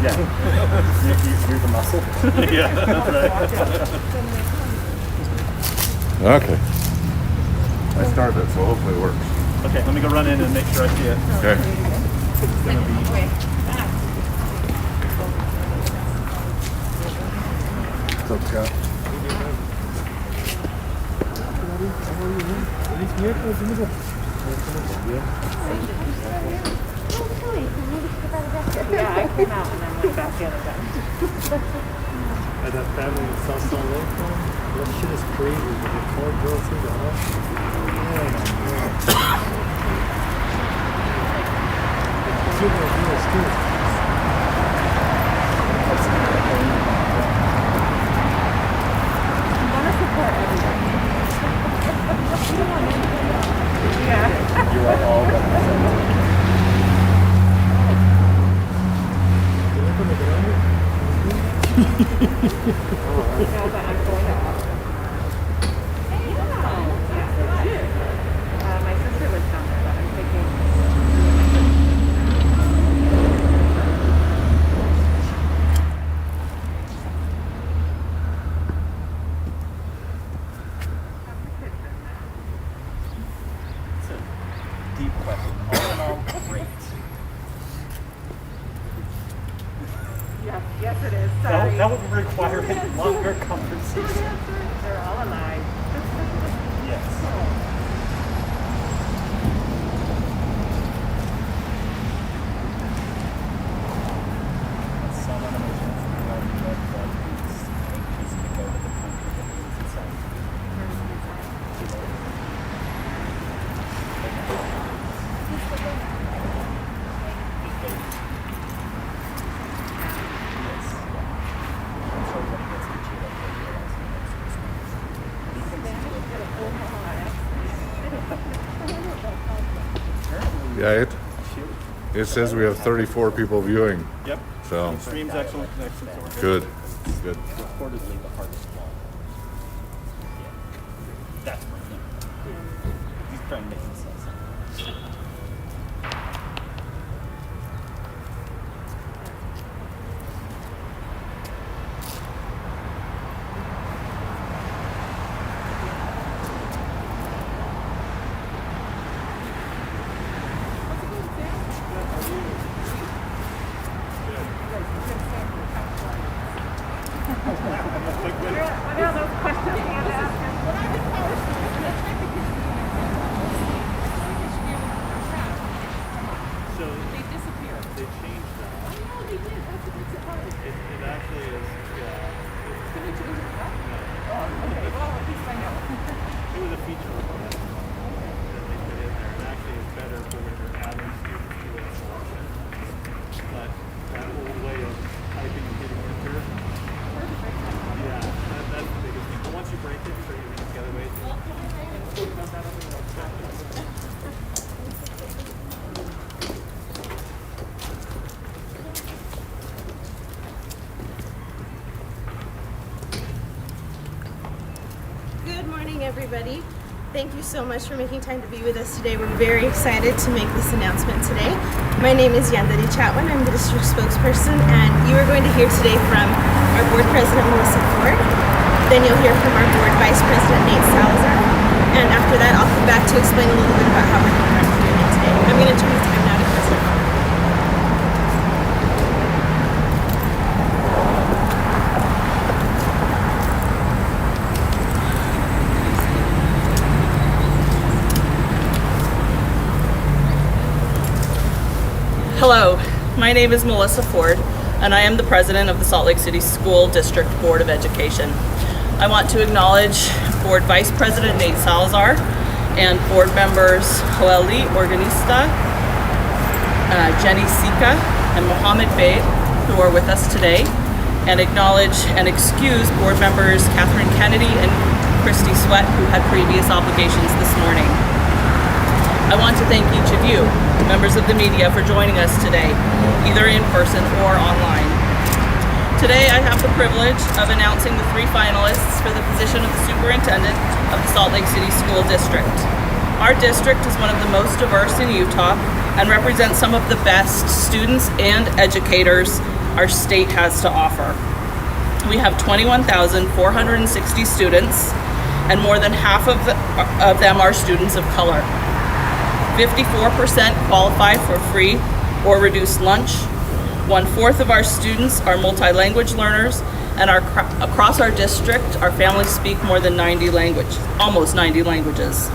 Yeah. You're the muscle. Yeah, that's right. Okay. I started it, so hopefully it works. Okay, let me go run in and make sure I see it. Okay. It's gonna be. What's up, Scott? Yeah, I came out and then went back the other day. At that family in South Salt Lake, that shit is crazy. The car drove through the house. I want to support everybody. Yeah. You are all represented. No, but I'm going out. My sister was down there, but I'm thinking. It's a deep question. All in all, great. Yes, it is. Sorry. That would require a longer conversation. They're all alive. Yes. Someone emotions the red blood is anxious to go to the country that is inside. Yeah, it says we have 34 people viewing. Yep. So Stream's excellent. Excellent. So good. Good. Reportedly the hardest wall. Yeah. That's for him. He's trying to make himself. What are those questions you had to ask him? So they disappeared. They changed that. I know they did. That's a big surprise. It actually is. Can they change it back? No. Oh, okay. Well, at least I know. It was a feature of that they put in there. And actually, it's better for when you're adding students to a selection. But that old way of typing and hitting enter. Yeah, that's the biggest thing. But once you break it, so you can the other way. Good morning, everybody. Thank you so much for making time to be with us today. We're very excited to make this announcement today. My name is Yandere Chatwin. I'm the district spokesperson, and you are going to hear today from our board president, Melissa Ford. Then you'll hear from our board vice president, Nate Salazar. And after that, I'll come back to explain a little bit about how we're going to run Q&A today. I'm going to turn the time now to President Ford. Hello, my name is Melissa Ford, and I am the president of the Salt Lake City School District Board of Education. I want to acknowledge Board Vice President Nate Salazar and board members Joeli Organista, Jenny Sika, and Mohammed Bey, who are with us today, and acknowledge and excuse board members Catherine Kennedy and Christy Sweat, who had previous obligations this morning. I want to thank each of you, members of the media, for joining us today, either in person or online. Today, I have the privilege of announcing the 3 finalists for the position of the superintendent of the Salt Lake City School District. Our district is one of the most diverse in Utah and represents some of the best students and educators our state has to offer. We have 21,460 students, and more than half of them are students of color. 54% qualify for free or reduced lunch. 1/4 of our students are multi-language learners, and across our district, our families speak more than almost 90 languages.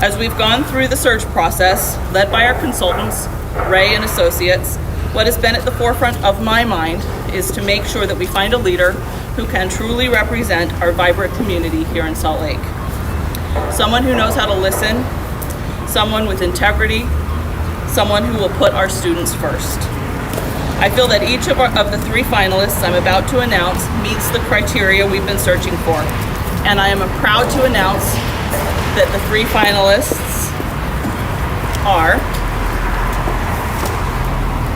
As we've gone through the search process, led by our consultants, Ray and Associates, what has been at the forefront of my mind is to make sure that we find a leader who can truly represent our vibrant community here in Salt Lake. Someone who knows how to listen, someone with integrity, someone who will put our students first. I feel that each of the 3 finalists I'm about to announce meets the criteria we've been searching for, and I am proud to announce that the 3 finalists are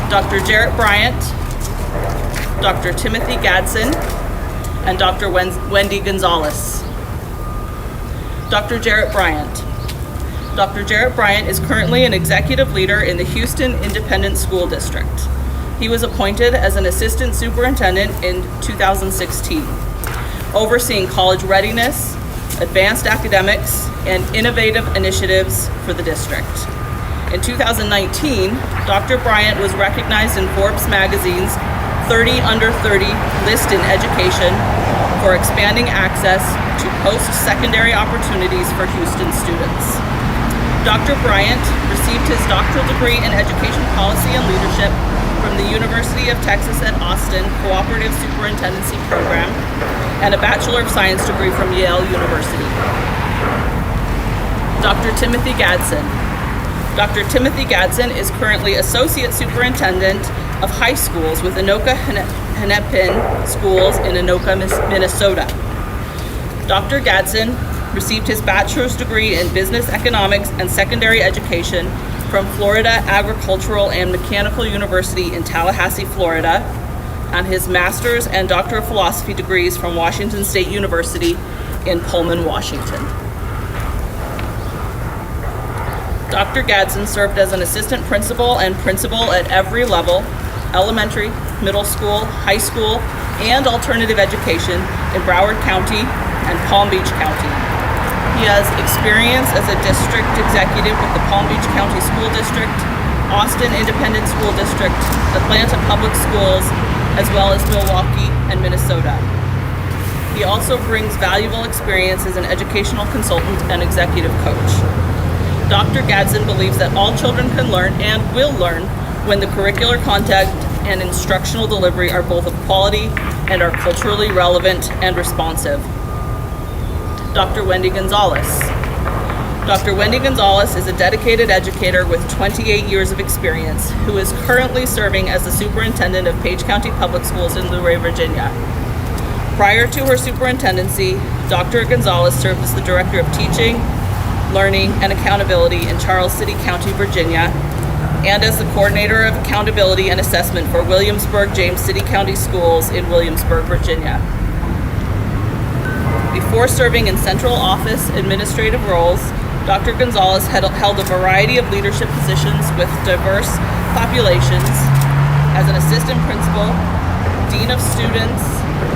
Dr. Jarrett Bryant, Dr. Timothy Gadsden, and Dr. Wendy Gonzalez. Dr. Jarrett Bryant. Dr. Jarrett Bryant is currently an executive leader in the Houston Independent School District. He was appointed as an assistant superintendent in 2016, overseeing college readiness, advanced academics, and innovative initiatives for the district. In 2019, Dr. Bryant was recognized in Forbes magazine's 30 Under 30 list in education for expanding access to post-secondary opportunities for Houston students. Dr. Bryant received his doctoral degree in education policy and leadership from the University of Texas at Austin Cooperative Superintendency Program and a Bachelor of Science degree from Yale University. Dr. Timothy Gadsden. Dr. Timothy Gadsden is currently Associate Superintendent of High Schools with Anoka Hennepin Schools in Anoka, Minnesota. Dr. Gadsden received his bachelor's degree in business economics and secondary education from Florida Agricultural and Mechanical University in Tallahassee, Florida, and his master's and doctor of philosophy degrees from Washington State University in Pullman, Washington. Dr. Gadsden served as an assistant principal and principal at every level, elementary, middle school, high school, and alternative education in Broward County and Palm Beach County. He has experience as a district executive with the Palm Beach County School District, Austin Independent School District, Atlanta Public Schools, as well as Milwaukee and Minnesota. He also brings valuable experience as an educational consultant and executive coach. Dr. Gadsden believes that all children can learn and will learn when the curricular content and instructional delivery are both of quality and are culturally relevant and responsive. Dr. Wendy Gonzalez. Dr. Wendy Gonzalez is a dedicated educator with 28 years of experience who is currently serving as the superintendent of Page County Public Schools in Luray, Virginia. Prior to her superintendency, Dr. Gonzalez served as the director of teaching, learning, and accountability in Charles City County, Virginia, and as the coordinator of accountability and assessment for Williamsburg James City County Schools in Williamsburg, Virginia. Before serving in central office administrative roles, Dr. Gonzalez held a variety of leadership positions with diverse populations as an assistant principal, dean of students,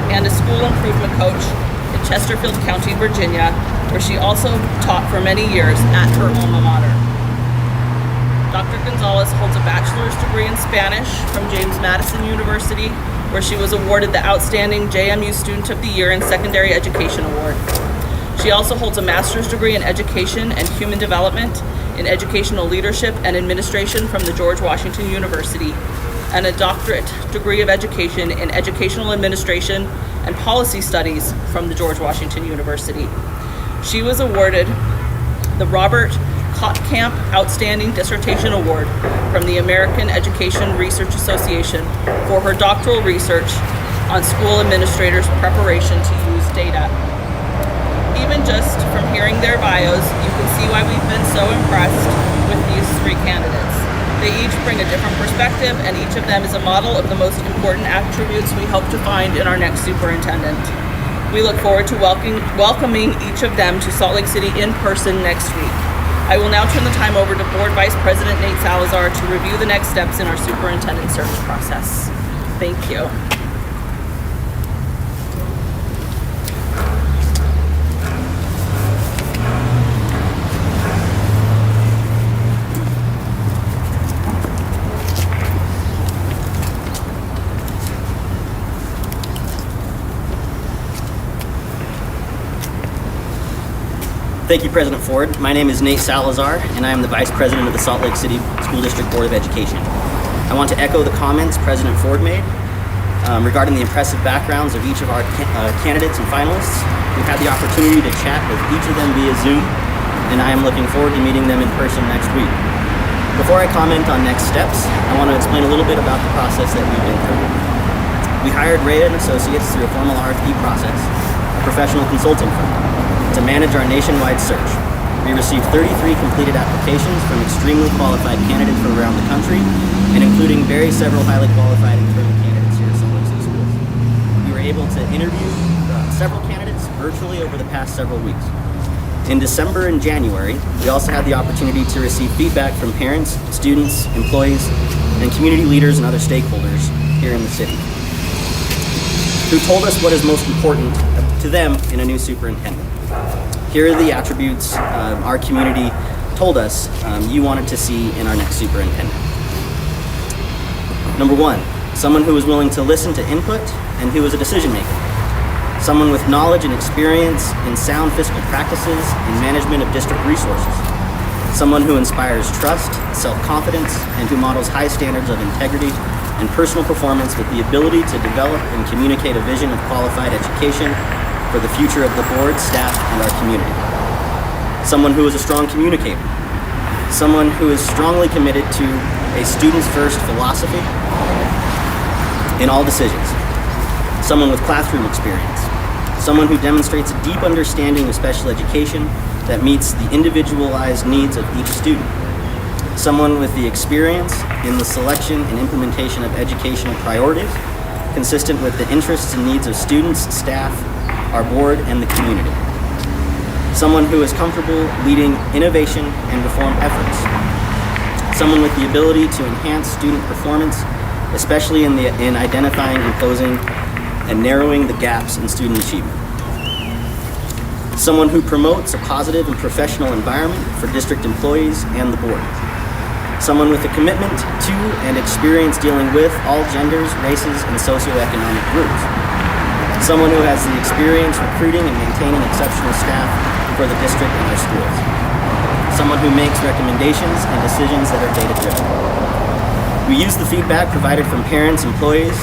and a school improvement coach in Chesterfield County, Virginia, where she also taught for many years at her alma mater. Dr. Gonzalez holds a bachelor's degree in Spanish from James Madison University, where she was awarded the Outstanding JMU Student of the Year in Secondary Education Award. She also holds a master's degree in Education and Human Development in Educational Leadership and Administration from the George Washington University, and a doctorate degree of education in Educational Administration and Policy Studies from the George Washington University. She was awarded the Robert Kottkamp Outstanding Dissertation Award from the American Education Research Association for her doctoral research on school administrators' preparation to use data. Even just from hearing their bios, you can see why we've been so impressed with these 3 candidates. They each bring a different perspective, and each of them is a model of the most important attributes we hope to find in our next superintendent. We look forward to welcoming each of them to Salt Lake City in person next week. I will now turn the time over to Board Vice President Nate Salazar to review the next steps in our superintendent search process. Thank you. Thank you, President Ford. My name is Nate Salazar, and I am the Vice President of the Salt Lake City School District Board of Education. I want to echo the comments President Ford made regarding the impressive backgrounds of each of our candidates and finalists. We've had the opportunity to chat with each of them via Zoom, and I am looking forward to meeting them in person next week. Before I comment on next steps, I want to explain a little bit about the process that we've been through. We hired Ray & Associates through a formal RFP process, a professional consulting firm, to manage our nationwide search. We received 33 completed applications from extremely qualified candidates from around the country, and including several highly qualified internal candidates here at Salt Lake City Schools. We were able to interview several candidates virtually over the past several weeks. In December and January, we also had the opportunity to receive feedback from parents, students, employees, and community leaders and other stakeholders here in the city, who told us what is most important to them in a new superintendent. Here are the attributes our community told us you wanted to see in our next superintendent. Number one, someone who is willing to listen to input and who is a decision maker. Someone with knowledge and experience in sound fiscal practices and management of district resources. Someone who inspires trust, self-confidence, and who models high standards of integrity and personal performance with the ability to develop and communicate a vision of qualified education for the future of the board, staff, and our community. Someone who is a strong communicator. Someone who is strongly committed to a students-first philosophy in all decisions. Someone with classroom experience. Someone who demonstrates a deep understanding of special education that meets the individualized needs of each student. Someone with the experience in the selection and implementation of educational priorities consistent with the interests and needs of students, staff, our board, and the community. Someone who is comfortable leading innovation and reform efforts. Someone with the ability to enhance student performance, especially in identifying and closing and narrowing the gaps in student achievement. Someone who promotes a positive and professional environment for district employees and the board. Someone with a commitment to and experience dealing with all genders, races, and socioeconomic groups. Someone who has the experience recruiting and maintaining exceptional staff for the district and our schools. Someone who makes recommendations and decisions that are data-driven. We use the feedback provided from parents, employees,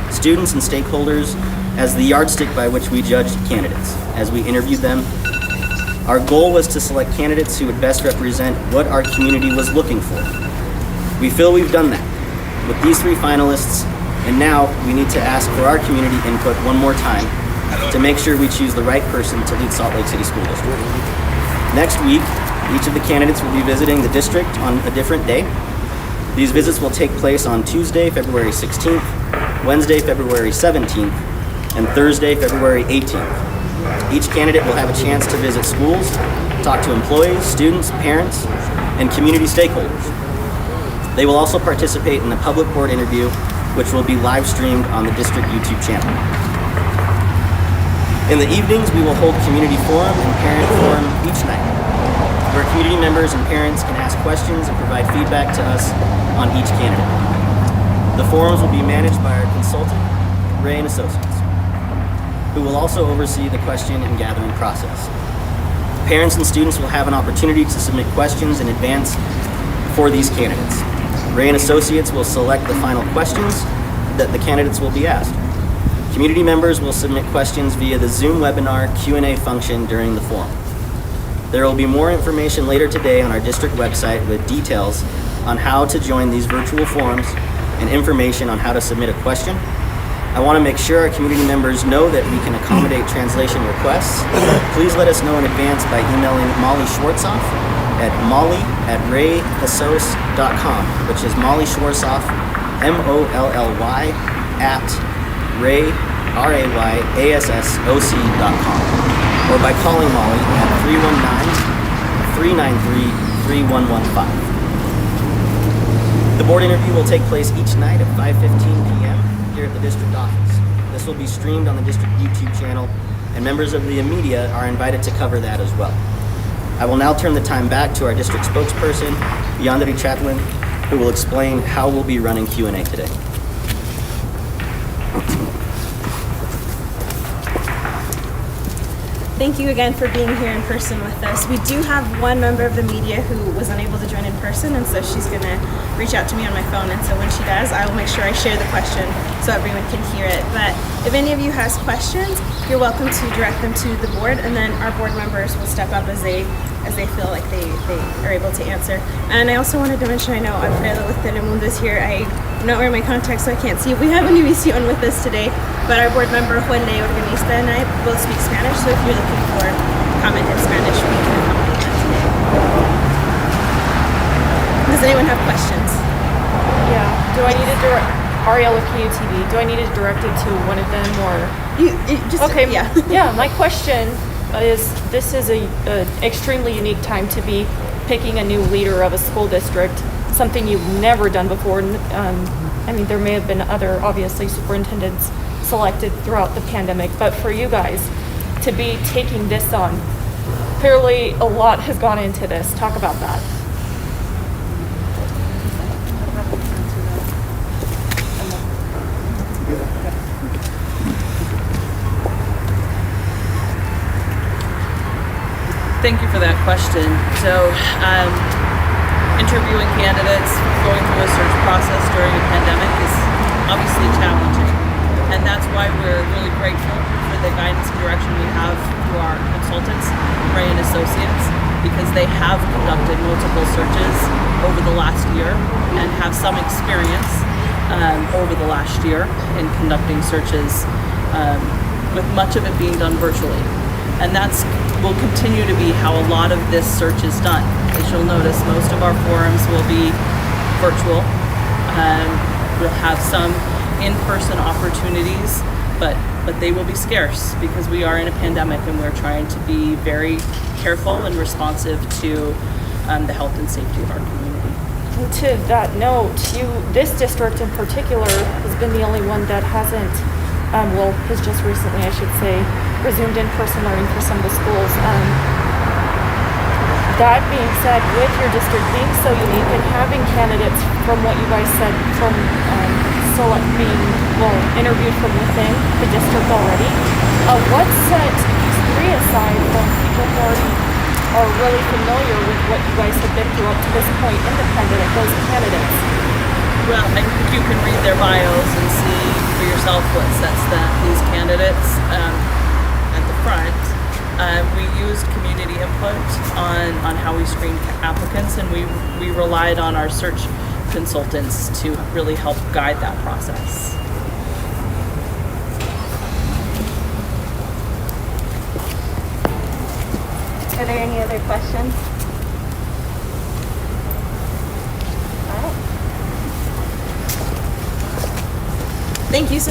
students, and stakeholders as the yardstick by which we judged candidates as we interviewed them. Our goal was to select candidates who would best represent what our community was looking for. We feel we've done that with these three finalists. And now we need to ask for our community input one more time to make sure we choose the right person to lead Salt Lake City School District. Next week, each of the candidates will be visiting the district on a different day. These visits will take place on Tuesday, February 16th, Wednesday, February 17th, and Thursday, February 18th. Each candidate will have a chance to visit schools, talk to employees, students, parents, and community stakeholders. They will also participate in a public board interview which will be live streamed on the district YouTube channel. In the evenings, we will hold community forum and parent forum each night, where community members and parents can ask questions and provide feedback to us on each candidate. The forums will be managed by our consultant, Ray & Associates, who will also oversee the question and gathering process. Parents and students will have an opportunity to submit questions in advance for these candidates. Ray & Associates will select the final questions that the candidates will be asked. Community members will submit questions via the Zoom webinar Q&A function during the forum. There will be more information later today on our district website with details on how to join these virtual forums and information on how to submit a question. I want to make sure our community members know that we can accommodate translation requests. Please let us know in advance by emailing Molly Schwartzoff at molly@rayassoc.com, which is Molly Schwartzoff, MOLLY, at RAYASSOC.com, or by calling Molly at 319-393-3115. The board interview will take place each night at 5:15 p.m. here at the district office. This will be streamed on the district YouTube channel, and members of the media are invited to cover that as well. I will now turn the time back to our district spokesperson, Yandere Chatwin, who will explain how we'll be running Q&A today. Thank you again for being here in person with us. We do have one member of the media who was unable to join in person, and so she's going to reach out to me on my phone, and so when she does, I will make sure I share the question so everyone can hear it. But if any of you has questions, you're welcome to direct them to the board, and then our board members will step up as they feel like they are able to answer. And I also wanted to mention, I know Alfredo with Telemundo is here. I'm not wearing my contacts, so I can't see. We have a new on with us today, but our board member Juan Le Organista and I both speak Spanish, so if you're looking for comment in Spanish, we can accommodate that today. Does anyone have questions? Yeah. Do I need to direct Ariel with KUTV? Do I need to direct it to one of them or? You just Okay. Yeah. Yeah. My question is: this is a extremely unique time to be picking a new leader of a school district, something you've never done before. I mean, there may have been other, obviously, superintendents selected throughout the pandemic, but for you guys to be taking this on, clearly a lot has gone into this. Talk about that. Thank you for that question. So, interviewing candidates, going through a search process during a pandemic is obviously challenging. And that's why we're really grateful for the guidance and direction we have through our consultants, Ray and Associates, because they have conducted multiple searches over the last year and have some experience over the last year in conducting searches, with much of it being done virtually. And that's will continue to be how a lot of this search is done. As you'll notice, most of our forums will be virtual. We'll have some in-person opportunities, but they will be scarce because we are in a pandemic and we're trying to be very careful and responsive to the health and safety of our community. And to that note, this district in particular has been the only one that hasn't, has just recently, I should say, resumed in-person learning for some of the schools. That being said, with your district being so unique and having candidates from what you guys said, from interviewed from within the district already, what set three aside from people who already are really familiar with what you guys have been through up to this point, independent of those candidates? Well, I think you can read their bios and see for yourself what sets these candidates at the front. We used community input on how we screen applicants, and we relied on our search consultants to really help guide that process. Are there any other questions? All right. Thank you so